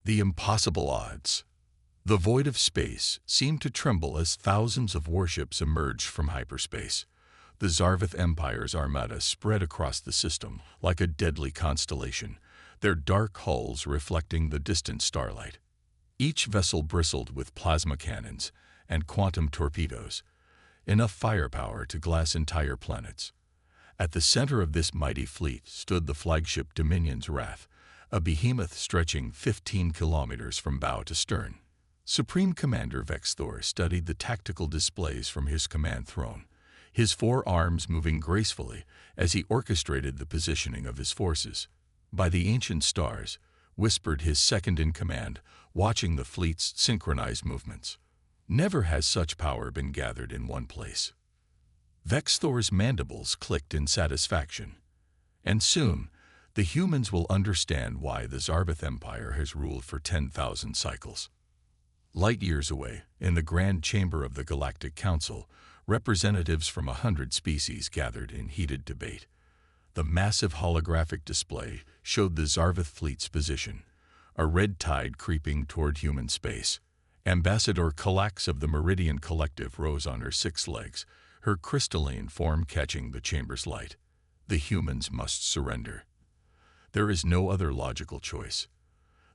The impossible odds. The void of space seemed to tremble as thousands of warships emerged from hyperspace. The Zarvith Empire's armada spread across the system like a deadly constellation, their dark hulls reflecting the distant starlight. Each vessel bristled with plasma cannons and quantum torpedoes, enough firepower to glass entire planets. At the center of this mighty fleet stood the flagship Dominion's Wrath, a behemoth stretching 15 kilometers from bow to stern. Supreme Commander Vex Thor studied the tactical displays from his command throne, his four arms moving gracefully as he orchestrated the positioning of his forces. By the ancient stars, whispered his second-in-command, watching the fleet's synchronized movements. Never has such power been gathered in one place. Vex Thor's mandibles clicked in satisfaction. And soon, the humans will understand why the Zarvith Empire has ruled for 10,000 cycles. Light years away, in the Grand Chamber of the Galactic Council, representatives from 100 species gathered in heated debate. The massive holographic display showed the Zarvith fleet's position, a red tide creeping toward human space. Ambassador Kalax of the Meridian Collective rose on her 6 legs, her crystalline form catching the chamber's light. The humans must surrender. There is no other logical choice.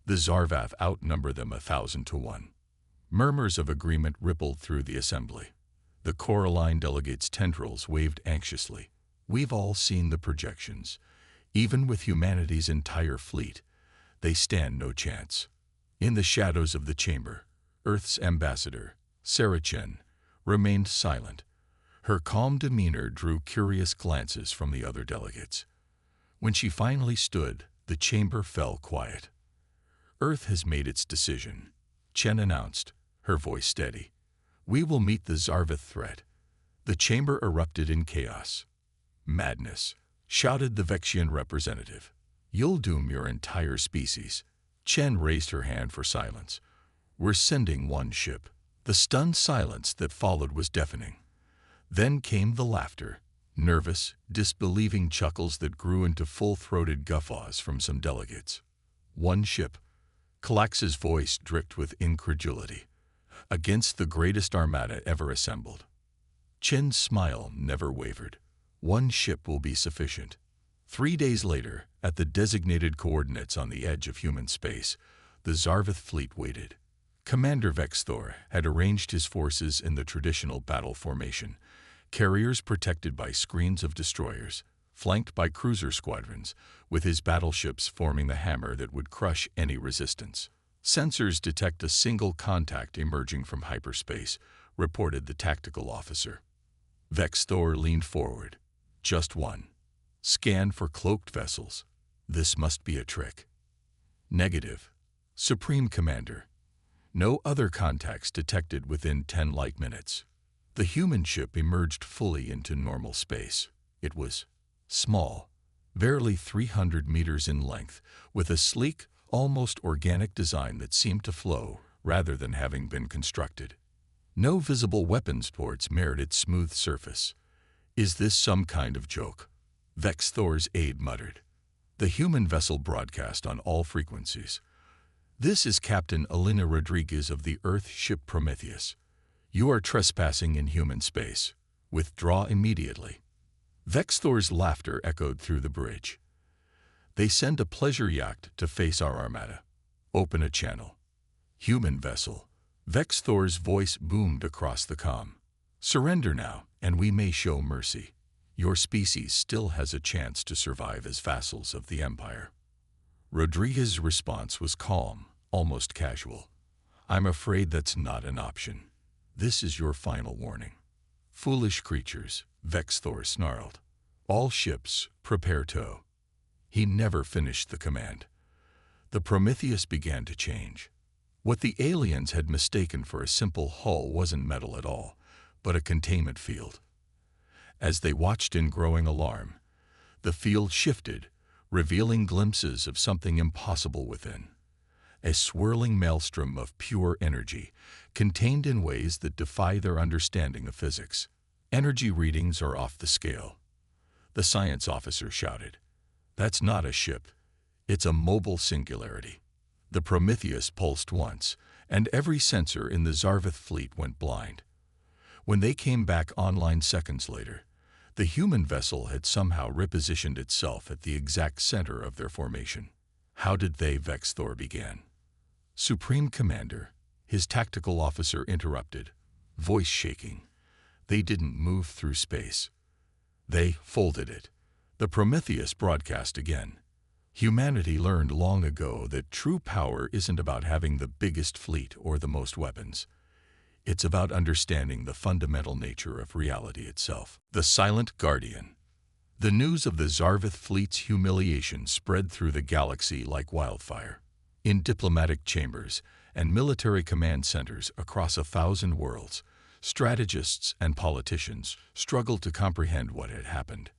The Zarvath outnumber them 1,000 to 1. Murmurs of agreement rippled through the assembly. The Coraline delegates' tendrils waved anxiously. We've all seen the projections. Even with humanity's entire fleet, they stand no chance. In the shadows of the chamber, Earth's ambassador, Sarah Chen, remained silent. Her calm demeanor drew curious glances from the other delegates. When she finally stood, the chamber fell quiet. Earth has made its decision, Chen announced, her voice steady. We will meet the Zarvith threat. The chamber erupted in chaos. Madness, shouted the Vexian representative. You'll doom your entire species. Chen raised her hand for silence. We're sending one ship. The stunned silence that followed was deafening. Then came the laughter, nervous, disbelieving chuckles that grew into full-throated guffaws from some delegates. One ship. Kalax's voice dripped with incredulity. Against the greatest armada ever assembled. Chen's smile never wavered. One ship will be sufficient. 3 days later, at the designated coordinates on the edge of human space, the Zarvith fleet waited. Commander Vex Thor had arranged his forces in the traditional battle formation, carriers protected by screens of destroyers, flanked by cruiser squadrons, with his battleships forming the hammer that would crush any resistance. Sensors detect a single contact emerging from hyperspace, reported the tactical officer. Vex Thor leaned forward. Just one. Scan for cloaked vessels. This must be a trick. Negative. Supreme Commander. No other contacts detected within 10 light minutes. The human ship emerged fully into normal space. It was small, barely 300 meters in length, with a sleek, almost organic design that seemed to flow rather than having been constructed. No visible weapons ports marred its smooth surface. Is this some kind of joke? Vex Thor's aide muttered. The human vessel broadcast on all frequencies. This is Captain Elena Rodriguez of the Earth ship Prometheus. You are trespassing in human space. Withdraw immediately. Vex Thor's laughter echoed through the bridge. They send a pleasure yacht to face our armada. Open a channel. Human vessel. Vex Thor's voice boomed across the comm. Surrender now, and we may show mercy. Your species still has a chance to survive as vassals of the Empire. Rodriguez's response was calm, almost casual. I'm afraid that's not an option. This is your final warning. Foolish creatures, Vex Thor snarled. All ships, prepare tow. He never finished the command. The Prometheus began to change. What the aliens had mistaken for a simple hull wasn't metal at all, but a containment field. As they watched in growing alarm, the field shifted, revealing glimpses of something impossible within. A swirling maelstrom of pure energy, contained in ways that defy their understanding of physics. Energy readings are off the scale. The science officer shouted. That's not a ship. It's a mobile singularity. The Prometheus pulsed once, and every sensor in the Zarvith fleet went blind. When they came back online seconds later, the human vessel had somehow repositioned itself at the exact center of their formation. How did they? Vexthor began. Supreme Commander, his tactical officer interrupted, voice shaking. They didn't move through space. They folded it. The Prometheus broadcast again. Humanity learned long ago that true power isn't about having the biggest fleet or the most weapons. It's about understanding the fundamental nature of reality itself. The Silent Guardian. The news of the Zarvith fleet's humiliation spread through the galaxy like wildfire. In diplomatic chambers and military command centers across 1,000 worlds, strategists and politicians struggled to comprehend what had happened.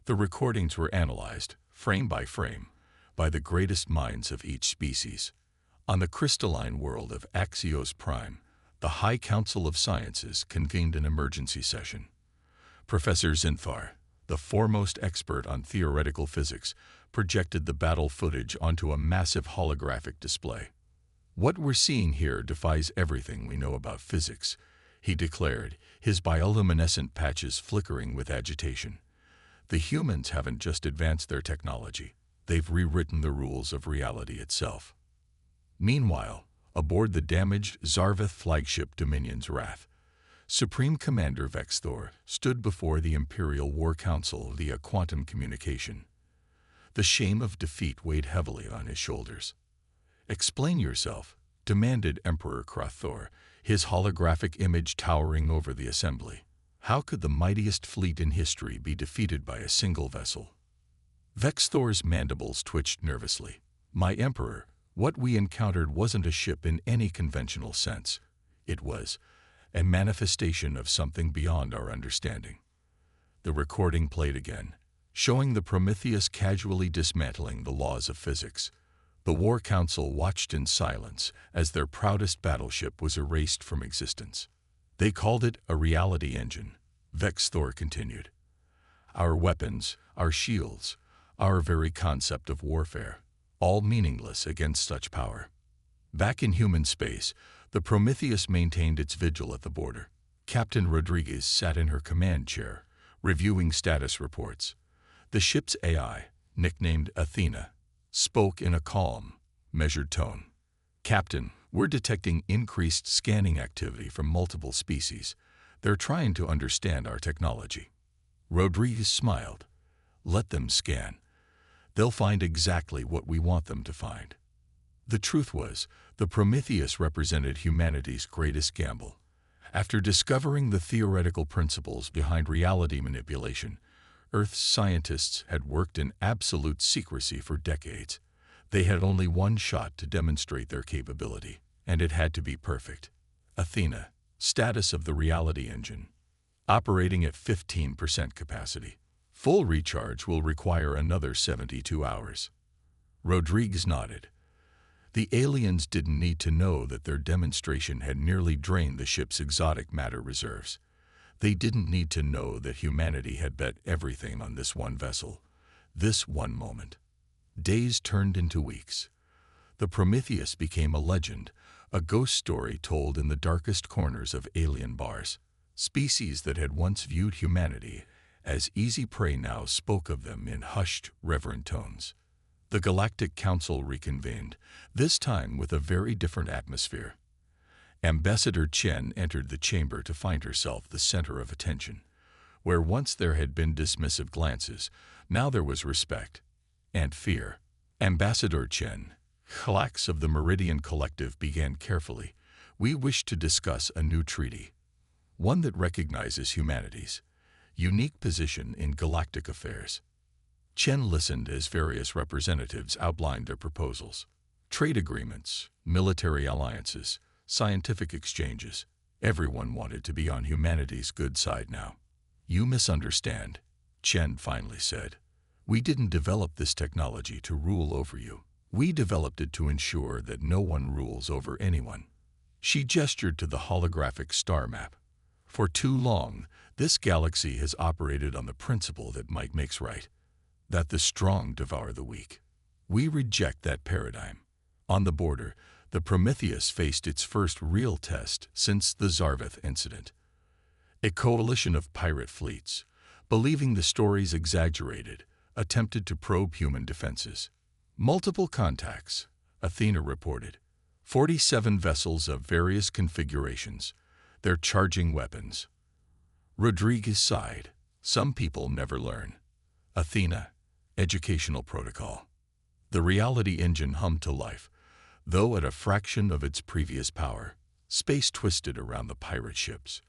The recordings were analyzed, frame by frame, by the greatest minds of each species. On the crystalline world of Axios Prime, the High Council of Sciences convened an emergency session. Professor Zinthar, the foremost expert on theoretical physics, projected the battle footage onto a massive holographic display. "What we're seeing here defies everything we know about physics," he declared, his bioluminescent patches flickering with agitation. "The humans haven't just advanced their technology, they've rewritten the rules of reality itself." Meanwhile, aboard the damaged Zarvith flagship Dominion's Wrath, Supreme Commander Vexthor stood before the Imperial War Council via quantum communication. The shame of defeat weighed heavily on his shoulders. "Explain yourself," demanded Emperor Krathor, his holographic image towering over the assembly. "How could the mightiest fleet in history be defeated by a single vessel?" Vexthor's mandibles twitched nervously. "My Emperor, what we encountered wasn't a ship in any conventional sense. It was a manifestation of something beyond our understanding." The recording played again, showing the Prometheus casually dismantling the laws of physics. The War Council watched in silence as their proudest battleship was erased from existence. "They called it a reality engine," Vexthor continued. "Our weapons, our shields, our very concept of warfare, all meaningless against such power." Back in human space, the Prometheus maintained its vigil at the border. Captain Rodriguez sat in her command chair, reviewing status reports. The ship's AI, nicknamed Athena, spoke in a calm, measured tone. "Captain, we're detecting increased scanning activity from multiple species. They're trying to understand our technology." Rodriguez smiled. "Let them scan. They'll find exactly what we want them to find." The truth was, the Prometheus represented humanity's greatest gamble. After discovering the theoretical principles behind reality manipulation, Earth's scientists had worked in absolute secrecy for decades. They had only one shot to demonstrate their capability, and it had to be perfect. Athena, status of the reality engine, operating at 15% capacity. Full recharge will require another 72 hours. Rodriguez nodded. The aliens didn't need to know that their demonstration had nearly drained the ship's exotic matter reserves. They didn't need to know that humanity had bet everything on this one vessel, this one moment. Days turned into weeks. The Prometheus became a legend, a ghost story told in the darkest corners of alien bars. Species that had once viewed humanity as easy prey now spoke of them in hushed, reverent tones. The Galactic Council reconvened, this time with a very different atmosphere. Ambassador Chen entered the chamber to find herself the center of attention. Where once there had been dismissive glances, now there was respect and fear. Ambassador Chen, Khalax of the Meridian Collective, began carefully. "We wish to discuss a new treaty, one that recognizes humanity's unique position in galactic affairs." Chen listened as various representatives outlined their proposals. Trade agreements, military alliances, scientific exchanges. Everyone wanted to be on humanity's good side now. "You misunderstand," Chen finally said. "We didn't develop this technology to rule over you. We developed it to ensure that no one rules over anyone." She gestured to the holographic star map. "For too long, this galaxy has operated on the principle that might makes right, that the strong devour the weak. We reject that paradigm. On the border, the Prometheus faced its first real test since the Zarvith incident. A coalition of pirate fleets, believing the stories exaggerated, attempted to probe human defenses. Multiple contacts, Athena reported. 47 vessels of various configurations. They're charging weapons. Rodriguez sighed. Some people never learn. Athena, educational protocol. The reality engine hummed to life, though at a fraction of its previous power. Space twisted around the pirate ships,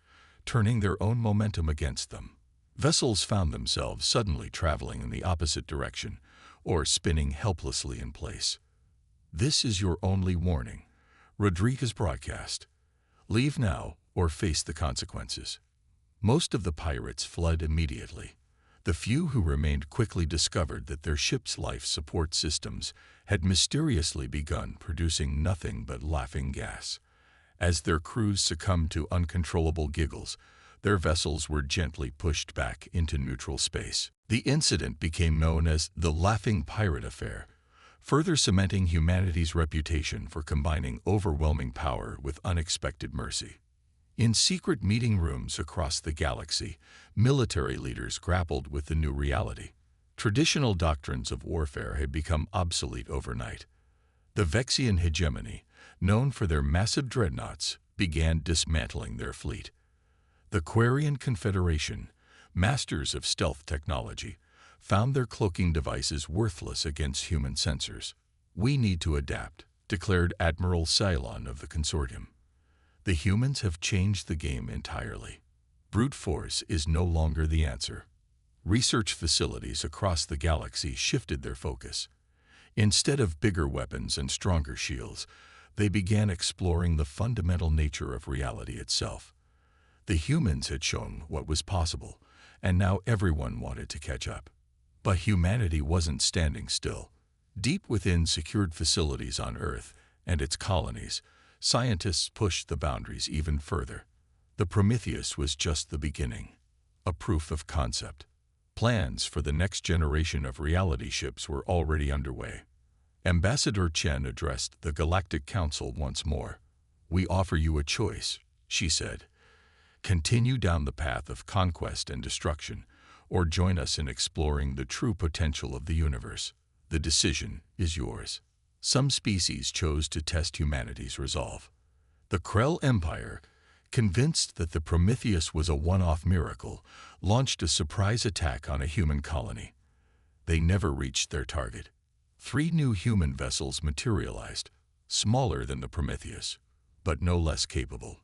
turning their own momentum against them. Vessels found themselves suddenly traveling in the opposite direction, or spinning helplessly in place. "This is your only warning," Rodriguez broadcast. "Leave now or face the consequences." Most of the pirates fled immediately. The few who remained quickly discovered that their ship's life support systems had mysteriously begun producing nothing but laughing gas. As their crews succumbed to uncontrollable giggles, their vessels were gently pushed back into neutral space. The incident became known as the Laughing Pirate Affair, further cementing humanity's reputation for combining overwhelming power with unexpected mercy. In secret meeting rooms across the galaxy, military leaders grappled with the new reality. Traditional doctrines of warfare had become obsolete overnight. The Vexian hegemony, known for their massive dreadnoughts, began dismantling their fleet. The Quarian Confederation, masters of stealth technology, found their cloaking devices worthless against human sensors. "We need to adapt," declared Admiral Cylon of the consortium. "The humans have changed the game entirely. Brute force is no longer the answer." Research facilities across the galaxy shifted their focus. Instead of bigger weapons and stronger shields, they began exploring the fundamental nature of reality itself. The humans had shown what was possible, and now everyone wanted to catch up. But humanity wasn't standing still. Deep within secured facilities on Earth and its colonies, scientists pushed the boundaries even further. The Prometheus was just the beginning, a proof of concept. Plans for the next generation of reality ships were already underway. Ambassador Chen addressed the Galactic Council once more. "We offer you a choice," she said. "Continue down the path of conquest and destruction, or join us in exploring the true potential of the universe. The decision is yours." Some species chose to test humanity's resolve. The Krell Empire, convinced that the Prometheus was a one-off miracle, launched a surprise attack on a human colony. They never reached their target. 3 new human vessels materialized, smaller than the Prometheus, but no less capable.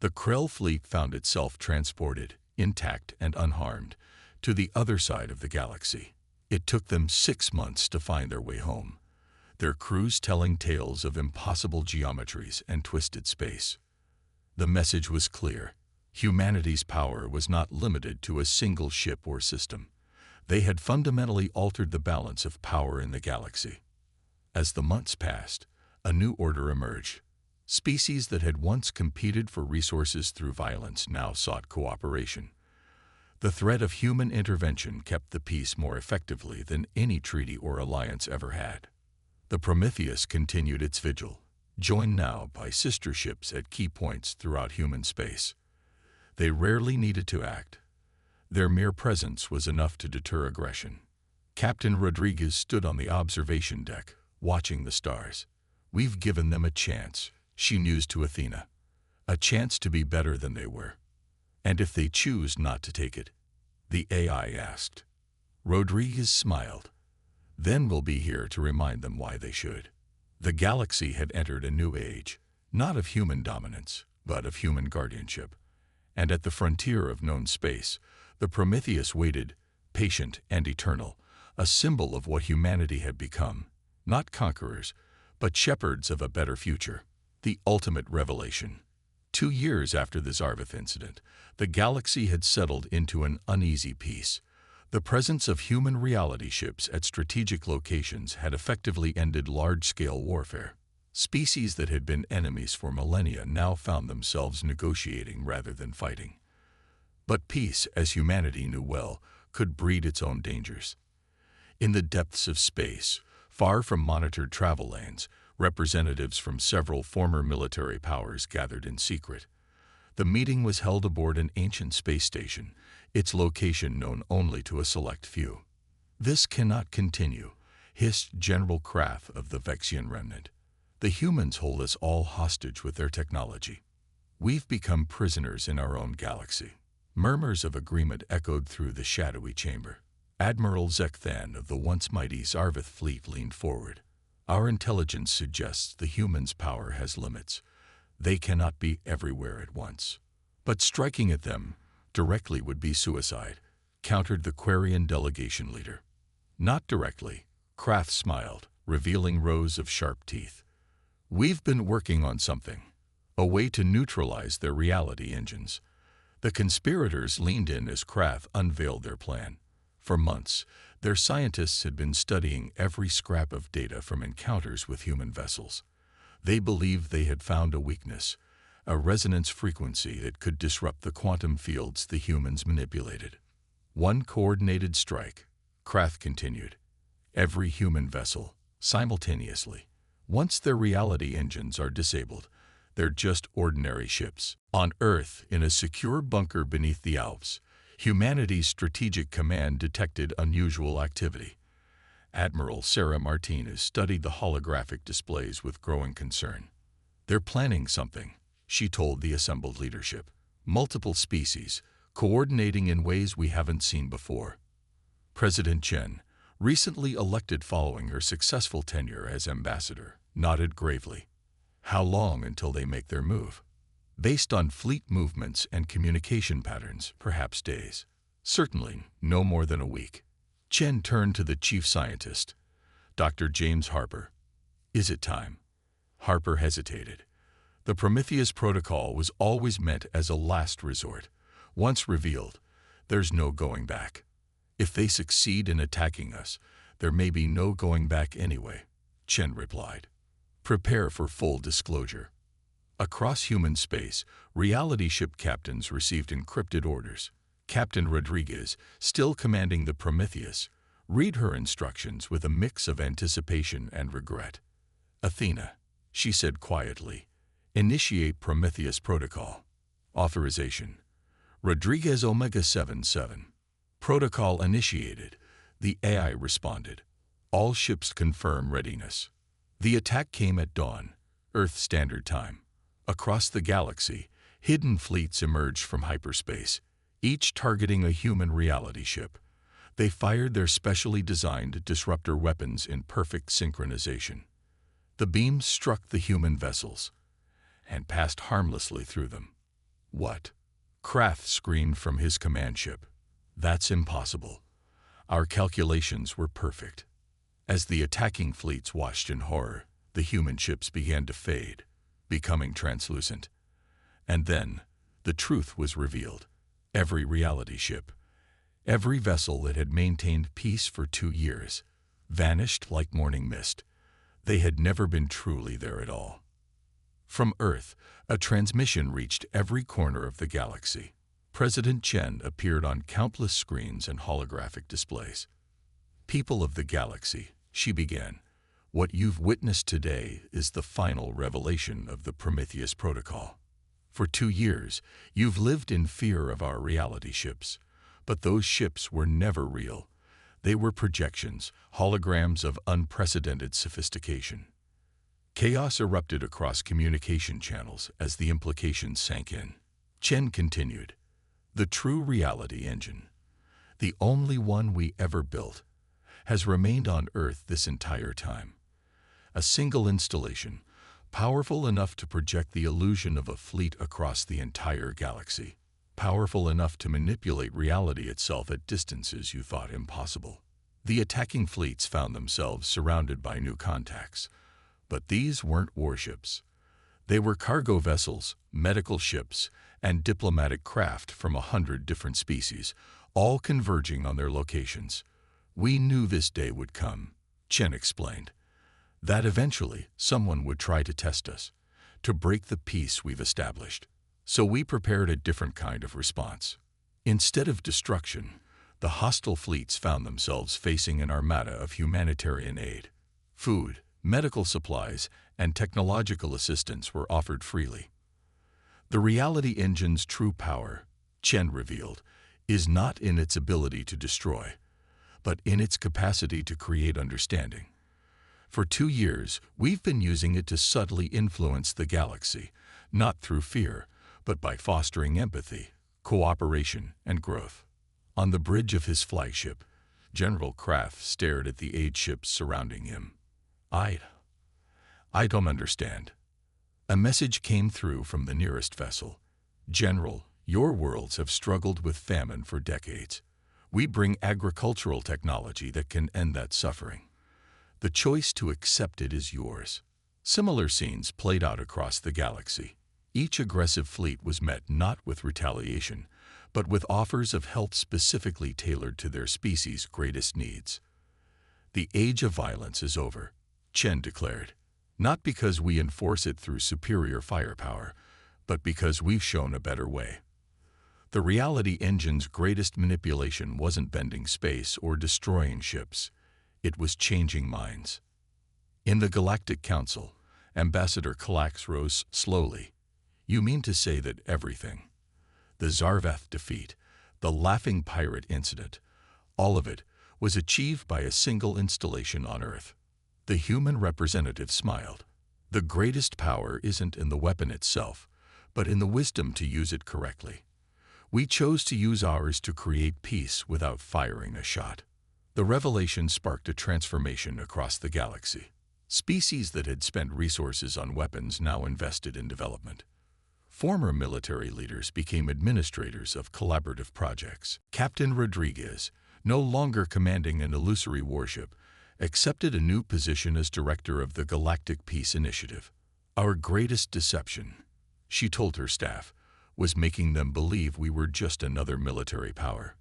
The Krell fleet found itself transported, intact and unharmed, to the other side of the galaxy. It took them 6 months to find their way home, their crews telling tales of impossible geometries and twisted space. The message was clear. Humanity's power was not limited to a single ship or system. They had fundamentally altered the balance of power in the galaxy. As the months passed, a new order emerged. Species that had once competed for resources through violence now sought cooperation. The threat of human intervention kept the peace more effectively than any treaty or alliance ever had. The Prometheus continued its vigil, joined now by sister ships at key points throughout human space. They rarely needed to act. Their mere presence was enough to deter aggression. Captain Rodriguez stood on the observation deck, watching the stars. "We've given them a chance," she mused to Athena. "A chance to be better than they were. And if they choose not to take it?" the AI asked. Rodriguez smiled. "Then we'll be here to remind them why they should." The galaxy had entered a new age, not of human dominance, but of human guardianship. And at the frontier of known space, the Prometheus waited, patient and eternal, a symbol of what humanity had become, not conquerors, but shepherds of a better future. The ultimate revelation. 2 years after the Zarvith incident, the galaxy had settled into an uneasy peace. The presence of human reality ships at strategic locations had effectively ended large-scale warfare. Species that had been enemies for millennia now found themselves negotiating rather than fighting. But peace, as humanity knew well, could breed its own dangers. In the depths of space, far from monitored travel lanes, Representatives from several former military powers gathered in secret. The meeting was held aboard an ancient space station, its location known only to a select few. "This cannot continue," hissed General Krath of the Vexian remnant. "The humans hold us all hostage with their technology. We've become prisoners in our own galaxy." Murmurs of agreement echoed through the shadowy chamber. Admiral Zekthan of the once mighty Zarvith fleet leaned forward. "Our intelligence suggests the humans' power has limits. They cannot be everywhere at once. But striking at them directly would be suicide," countered the Quarian delegation leader. "Not directly," Krath smiled, revealing rows of sharp teeth. "We've been working on something, a way to neutralize their reality engines." The conspirators leaned in as Krath unveiled their plan. For months, their scientists had been studying every scrap of data from encounters with human vessels. They believed they had found a weakness, a resonance frequency that could disrupt the quantum fields the humans manipulated. "One coordinated strike," Krath continued. "Every human vessel, simultaneously. Once their reality engines are disabled, they're just ordinary ships." On Earth, in a secure bunker beneath the Alps, humanity's strategic command detected unusual activity. Admiral Sarah Martinez studied the holographic displays with growing concern. "They're planning something," she told the assembled leadership. "Multiple species, coordinating in ways we haven't seen before." President Chen, recently elected following her successful tenure as ambassador, nodded gravely. "How long until they make their move?" "Based on fleet movements and communication patterns, perhaps days. Certainly no more than a week." Chen turned to the chief scientist, Dr. James Harper. "Is it time?" Harper hesitated. The Prometheus Protocol was always meant as a last resort. Once revealed, there's no going back. "If they succeed in attacking us, there may be no going back anyway," Chen replied. "Prepare for full disclosure." Across human space, reality ship captains received encrypted orders. Captain Rodriguez, still commanding the Prometheus, read her instructions with a mix of anticipation and regret. "Athena," she said quietly, "initiate Prometheus Protocol." Authorization: Rodriguez Omega-77. "Protocol initiated," the AI responded. "All ships confirm readiness." The attack came at dawn, Earth Standard Time. Across the galaxy, hidden fleets emerged from hyperspace, each targeting a human reality ship. They fired their specially designed disruptor weapons in perfect synchronization. The beams struck the human vessels and passed harmlessly through them. "What?" Krath screamed from his command ship. "That's impossible. Our calculations were perfect." As the attacking fleets watched in horror, the human ships began to fade, becoming translucent. And then, the truth was revealed. Every reality ship, every vessel that had maintained peace for 2 years, vanished like morning mist. They had never been truly there at all. From Earth, a transmission reached every corner of the galaxy. President Chen appeared on countless screens and holographic displays. "People of the galaxy," she began, "what you've witnessed today is the final revelation of the Prometheus Protocol. For 2 years, you've lived in fear of our reality ships, but those ships were never real. They were projections, holograms of unprecedented sophistication." Chaos erupted across communication channels as the implications sank in. Chen continued, "The true reality engine, the only one we ever built, has remained on Earth this entire time. A single installation, powerful enough to project the illusion of a fleet across the entire galaxy, powerful enough to manipulate reality itself at distances you thought impossible." The attacking fleets found themselves surrounded by new contacts. But these weren't warships. They were cargo vessels, medical ships, and diplomatic craft from 100 different species, all converging on their locations. "We knew this day would come," Chen explained. "That eventually someone would try to test us, to break the peace we've established. So we prepared a different kind of response. Instead of destruction, the hostile fleets found themselves facing an armada of humanitarian aid. Food, medical supplies, and technological assistance were offered freely. The reality engine's true power, Chen revealed, is not in its ability to destroy, but in its capacity to create understanding. For 2 years, we've been using it to subtly influence the galaxy, not through fear, but by fostering empathy, cooperation, and growth. On the bridge of his flagship, General Kraft stared at the 8 ships surrounding him. I don't understand. A message came through from the nearest vessel. General, your worlds have struggled with famine for decades. We bring agricultural technology that can end that suffering. The choice to accept it is yours. Similar scenes played out across the galaxy. Each aggressive fleet was met not with retaliation, but with offers of help specifically tailored to their species' greatest needs. The age of violence is over, Chen declared, not because we enforce it through superior firepower, but because we've shown a better way. The reality engine's greatest manipulation wasn't bending space or destroying ships. It was changing minds. In the Galactic Council, Ambassador Kallax rose slowly. You mean to say that everything, the Zarvath defeat, the Laughing Pirate incident, all of it was achieved by a single installation on Earth? The human representative smiled. The greatest power isn't in the weapon itself, but in the wisdom to use it correctly. We chose to use ours to create peace without firing a shot. The revelation sparked a transformation across the galaxy. Species that had spent resources on weapons now invested in development. Former military leaders became administrators of collaborative projects. Captain Rodriguez, no longer commanding an illusory warship, accepted a new position as director of the Galactic Peace Initiative. Our greatest deception, she told her staff, was making them believe we were just another military power.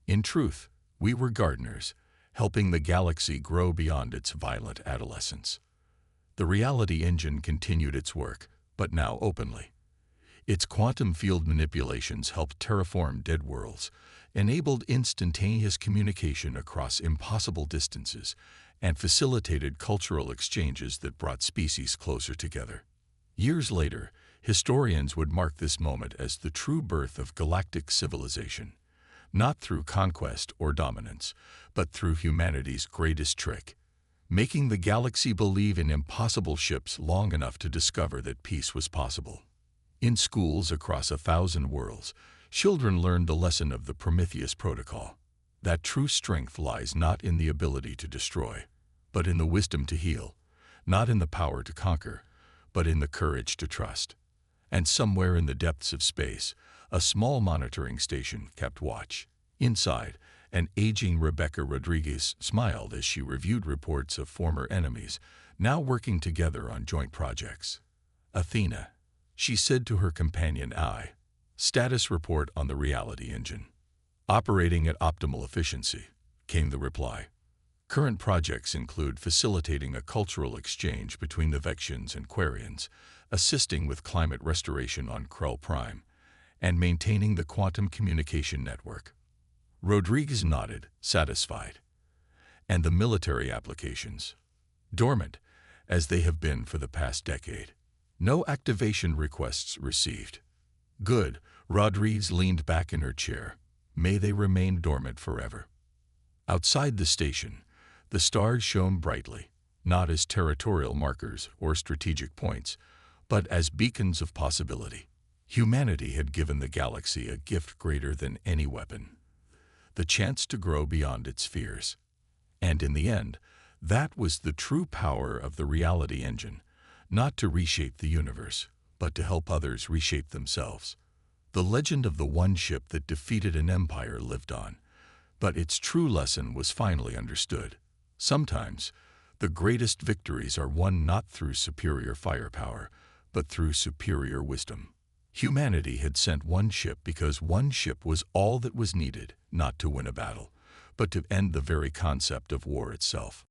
In truth, we were gardeners, helping the galaxy grow beyond its violent adolescence. The reality engine continued its work, but now openly. Its quantum field manipulations helped terraform dead worlds, enabled instantaneous communication across impossible distances, and facilitated cultural exchanges that brought species closer together. Years later, historians would mark this moment as the true birth of galactic civilization, not through conquest or dominance, but through humanity's greatest trick, making the galaxy believe in impossible ships long enough to discover that peace was possible. In schools across 1,000 worlds, children learned the lesson of the Prometheus Protocol, that true strength lies not in the ability to destroy, but in the wisdom to heal, not in the power to conquer, but in the courage to trust. And somewhere in the depths of space, a small monitoring station kept watch. Inside, an aging Rebecca Rodriguez smiled as she reviewed reports of former enemies, now working together on joint projects. Athena, she said to her companion Ai, status report on the reality engine. Operating at optimal efficiency, came the reply. Current projects include facilitating a cultural exchange between the Vexians and Quarians, assisting with climate restoration on Krell Prime, and maintaining the quantum communication network. Rodriguez nodded, satisfied. And the military applications? Dormant, as they have been for the past decade. No activation requests received. Good, Rodriguez leaned back in her chair. May they remain dormant forever. Outside the station, the stars shone brightly, not as territorial markers or strategic points, but as beacons of possibility. Humanity had given the galaxy a gift greater than any weapon, the chance to grow beyond its fears. And in the end, that was the true power of the reality engine, not to reshape the universe, but to help others reshape themselves. The legend of the one ship that defeated an empire lived on, but its true lesson was finally understood. Sometimes, the greatest victories are won not through superior firepower, but through superior wisdom. Humanity had sent one ship because one ship was all that was needed, not to win a battle, but to end the very concept of war itself.